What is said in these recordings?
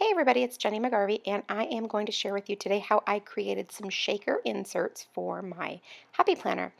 Hey everybody, it's Jenny McGarvey, and I am going to share with you today how I created some shaker inserts for my Happy Planner.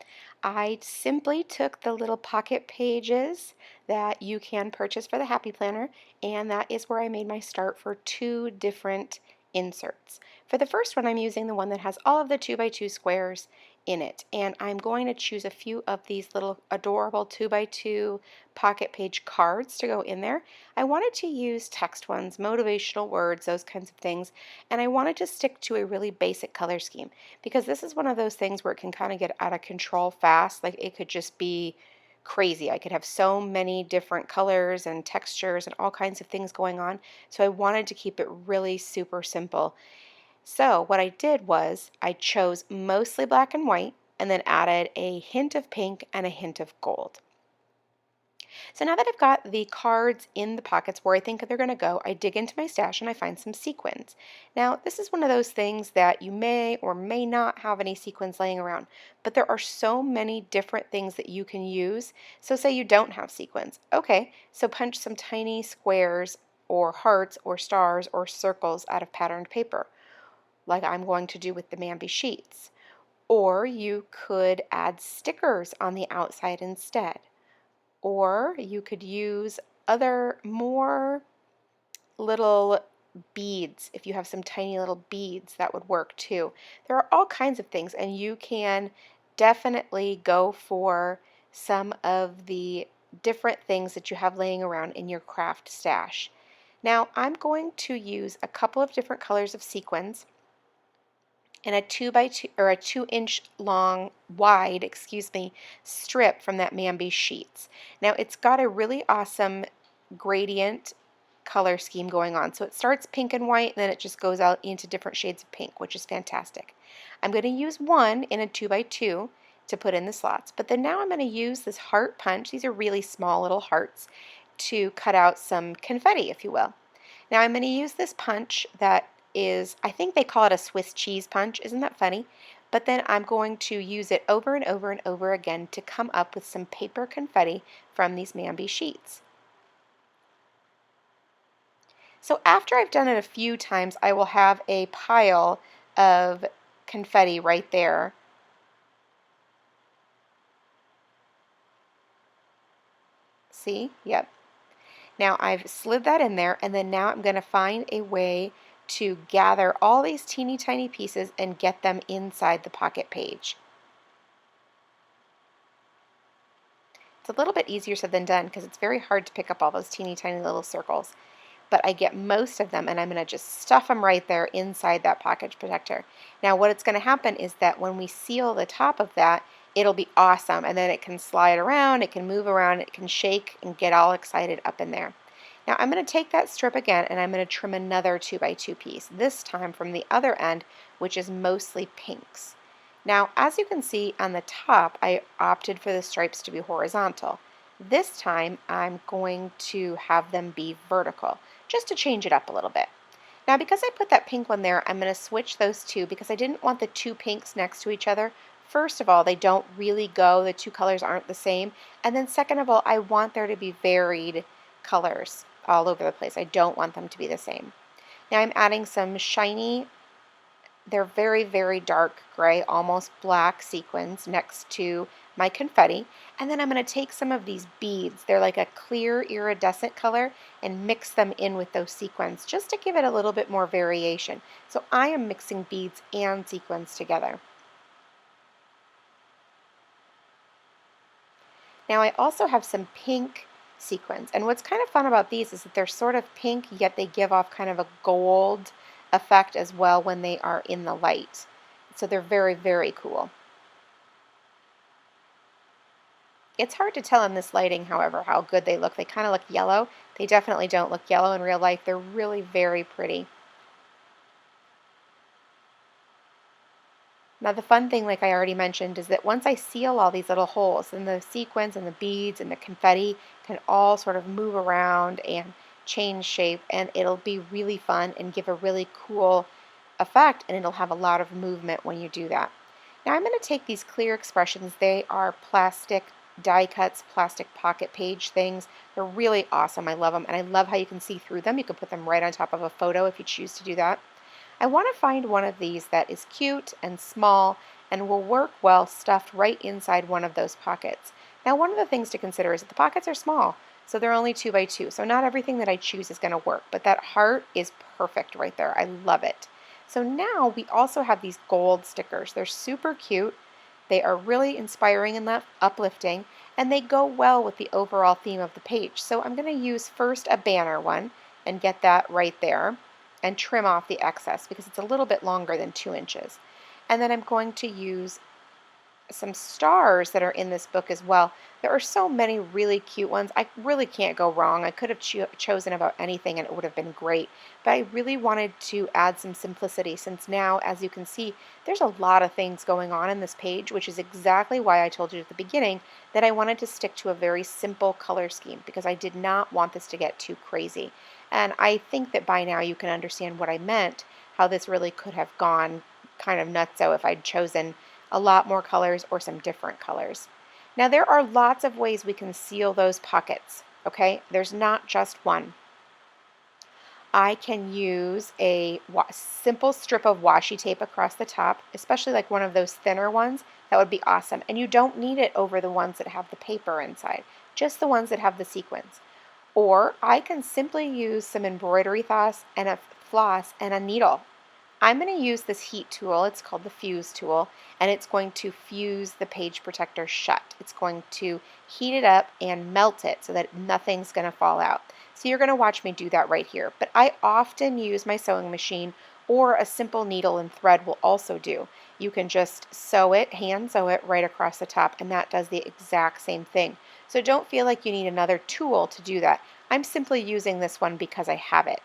I simply took the little pocket pages that you can purchase for the Happy Planner, and that is where I made my start for two different inserts. For the first one, I'm using the one that has all of the 2x2 squares in it, and I'm going to choose a few of these little adorable 2x2 pocket page cards to go in there. I wanted to use text ones, motivational words, those kinds of things, and I wanted to stick to a really basic color scheme because this is one of those things where it can kind of get out of control fast. Like it could just be crazy. I could have so many different colors and textures and all kinds of things going on. So I wanted to keep it really super simple. So what I did was I chose mostly black and white and then added a hint of pink and a hint of gold. So now that I've got the cards in the pockets where I think they're going to go, I dig into my stash and I find some sequins. Now, this is one of those things that you may or may not have any sequins laying around, but there are so many different things that you can use. So say you don't have sequins. Okay, so punch some tiny squares or hearts or stars or circles out of patterned paper, like I'm going to do with the Mambi sheets. Or you could add stickers on the outside instead. Or you could use other more little beads. If you have some tiny little beads, that would work too. There are all kinds of things, and you can definitely go for some of the different things that you have laying around in your craft stash. Now, I'm going to use a couple of different colors of sequins and a 2x2 or a 2-inch long wide, strip from that Mambi sheets. Now it's got a really awesome gradient color scheme going on. So it starts pink and white and then it just goes out into different shades of pink, which is fantastic. I'm going to use one in a 2x2 to put in the slots, but then now I'm going to use this heart punch. These are really small little hearts to cut out some confetti, if you will. Now I'm going to use this punch that is, I think they call it a Swiss cheese punch. Isn't that funny? But then I'm going to use it over and over and over again to come up with some paper confetti from these Mambi sheets. So after I've done it a few times, I will have a pile of confetti right there. See? Yep. Now I've slid that in there, and then now I'm going to find a way to gather all these teeny tiny pieces and get them inside the pocket page. It's a little bit easier said than done because it's very hard to pick up all those teeny tiny little circles. But I get most of them, and I'm going to just stuff them right there inside that pocket protector. Now what it's going to happen is that when we seal the top of that, it'll be awesome, and then it can slide around, it can move around, it can shake and get all excited up in there. Now I'm going to take that strip again and I'm going to trim another 2x2 piece, this time from the other end, which is mostly pinks. Now as you can see on the top, I opted for the stripes to be horizontal. This time I'm going to have them be vertical, just to change it up a little bit. Now because I put that pink one there, I'm going to switch those two because I didn't want the two pinks next to each other. First of all, they don't really go, the two colors aren't the same. And then second of all, I want there to be varied colors all over the place. I don't want them to be the same. Now I'm adding some shiny, they're very, very dark gray, almost black sequins next to my confetti. And then I'm going to take some of these beads, they're like a clear iridescent color, and mix them in with those sequins just to give it a little bit more variation. So I am mixing beads and sequins together. Now I also have some pink sequins, and what's kind of fun about these is that they're sort of pink, yet they give off kind of a gold effect as well when they are in the light. So they're very, very cool. It's hard to tell in this lighting, however, how good they look. They kind of look yellow. They definitely don't look yellow in real life. They're really very pretty. Now the fun thing, like I already mentioned, is that once I seal all these little holes, then the sequins and the beads and the confetti can all sort of move around and change shape, and it'll be really fun and give a really cool effect, and it'll have a lot of movement when you do that. Now I'm going to take these clear expressions. They are plastic die cuts plastic pocket page things. They're really awesome. I love them, and I love how you can see through them. You can put them right on top of a photo if you choose to do that. I want to find one of these that is cute and small and will work well stuffed right inside one of those pockets. Now, one of the things to consider is that the pockets are small, so they're only 2 by 2, so not everything that I choose is going to work, but that heart is perfect right there. I love it. So now we also have these gold stickers. They're super cute. They are really inspiring and uplifting, and they go well with the overall theme of the page. So I'm going to use first a banner one and get that right there and trim off the excess because it's a little bit longer than 2 inches. And then I'm going to use some stars that are in this book as well. There are so many really cute ones. I really can't go wrong. I could have chosen about anything and it would have been great. But I really wanted to add some simplicity since now, as you can see, there's a lot of things going on in this page, which is exactly why I told you at the beginning that I wanted to stick to a very simple color scheme because I did not want this to get too crazy. And I think that by now you can understand what I meant, how this really could have gone kind of nutso if I'd chosen a lot more colors or some different colors. Now there are lots of ways we can seal those pockets, okay? There's not just one. I can use a simple strip of washi tape across the top, especially like one of those thinner ones. That would be awesome. And you don't need it over the ones that have the paper inside, just the ones that have the sequins. Or I can simply use some embroidery floss and a needle. I'm going to use this heat tool. It's called the fuse tool, and it's going to fuse the page protector shut. It's going to heat it up and melt it so that nothing's going to fall out. So you're going to watch me do that right here. But I often use my sewing machine, or a simple needle and thread will also do. You can just sew it, hand sew it right across the top, and that does the exact same thing. So don't feel like you need another tool to do that. I'm simply using this one because I have it.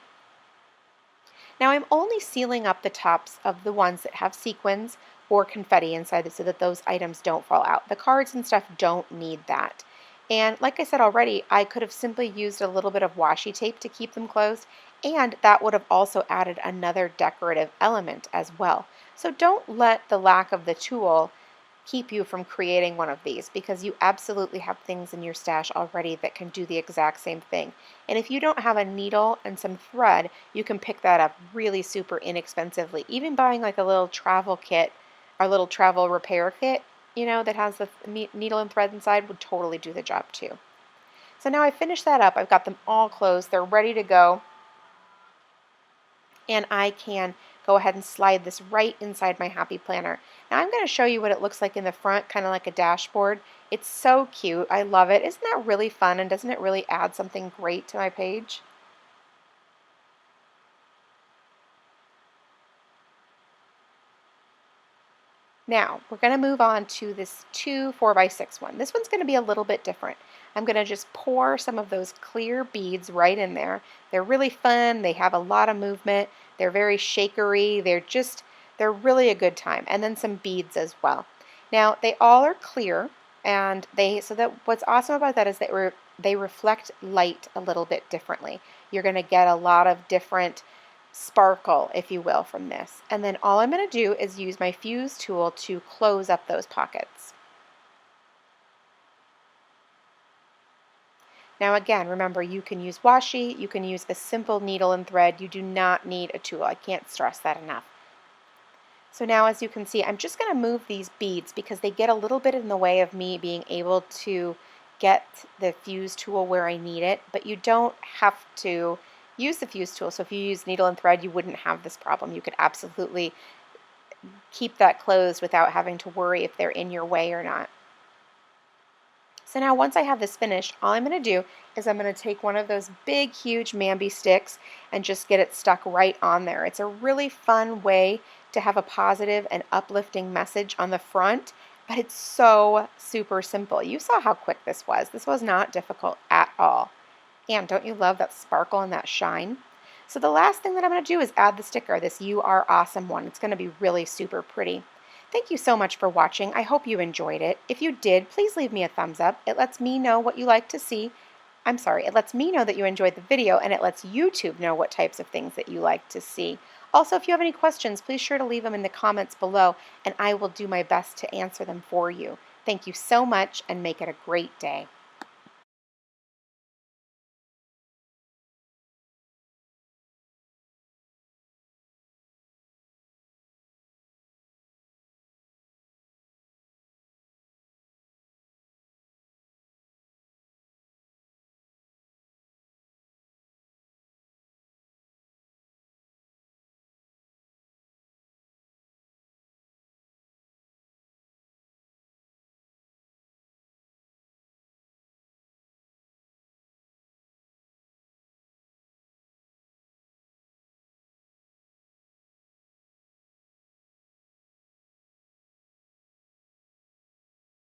Now I'm only sealing up the tops of the ones that have sequins or confetti inside so that those items don't fall out. The cards and stuff don't need that. And like I said already, I could have simply used a little bit of washi tape to keep them closed, and that would have also added another decorative element as well. So don't let the lack of the tool keep you from creating one of these because you absolutely have things in your stash already that can do the exact same thing. And if you don't have a needle and some thread, you can pick that up really super inexpensively. Even buying like a little travel kit or little travel repair kit, you know, that has the needle and thread inside would totally do the job too. So now I finished that up. I've got them all closed. They're ready to go. And I can go ahead and slide this right inside my Happy Planner. Now I'm going to show you what it looks like in the front, kind of like a dashboard. It's so cute. I love it. Isn't that really fun, and doesn't it really add something great to my page? Now, we're going to move on to this 2 4x6 one. This one's going to be a little bit different. I'm going to just pour some of those clear beads right in there. They're really fun. They have a lot of movement. They're very shakery. They're really a good time. And then some beads as well. Now, they all are clear, and what's awesome about that is that they reflect light a little bit differently. You're going to get a lot of different sparkle, if you will, from this. And then all I'm going to do is use my fuse tool to close up those pockets. Now again, remember, you can use washi, you can use a simple needle and thread. You do not need a tool. I can't stress that enough. So now, as you can see, I'm just going to move these beads because they get a little bit in the way of me being able to get the fuse tool where I need it, but you don't have to use the fuse tool. So if you use needle and thread, you wouldn't have this problem. You could absolutely keep that closed without having to worry if they're in your way or not. So now once I have this finished, all I'm going to do is I'm going to take one of those big, huge Mambi sticks and just get it stuck right on there. It's a really fun way to have a positive and uplifting message on the front, but it's so super simple. You saw how quick this was. This was not difficult at all. And don't you love that sparkle and that shine? So the last thing that I'm going to do is add the sticker, this "You Are Awesome" one. It's going to be really super pretty. Thank you so much for watching. I hope you enjoyed it. If you did, please leave me a thumbs up. It lets me know what you like to see. It lets me know that you enjoyed the video, and it lets YouTube know what types of things that you like to see. Also, if you have any questions, please sure to leave them in the comments below, and I will do my best to answer them for you. Thank you so much and make it a great day.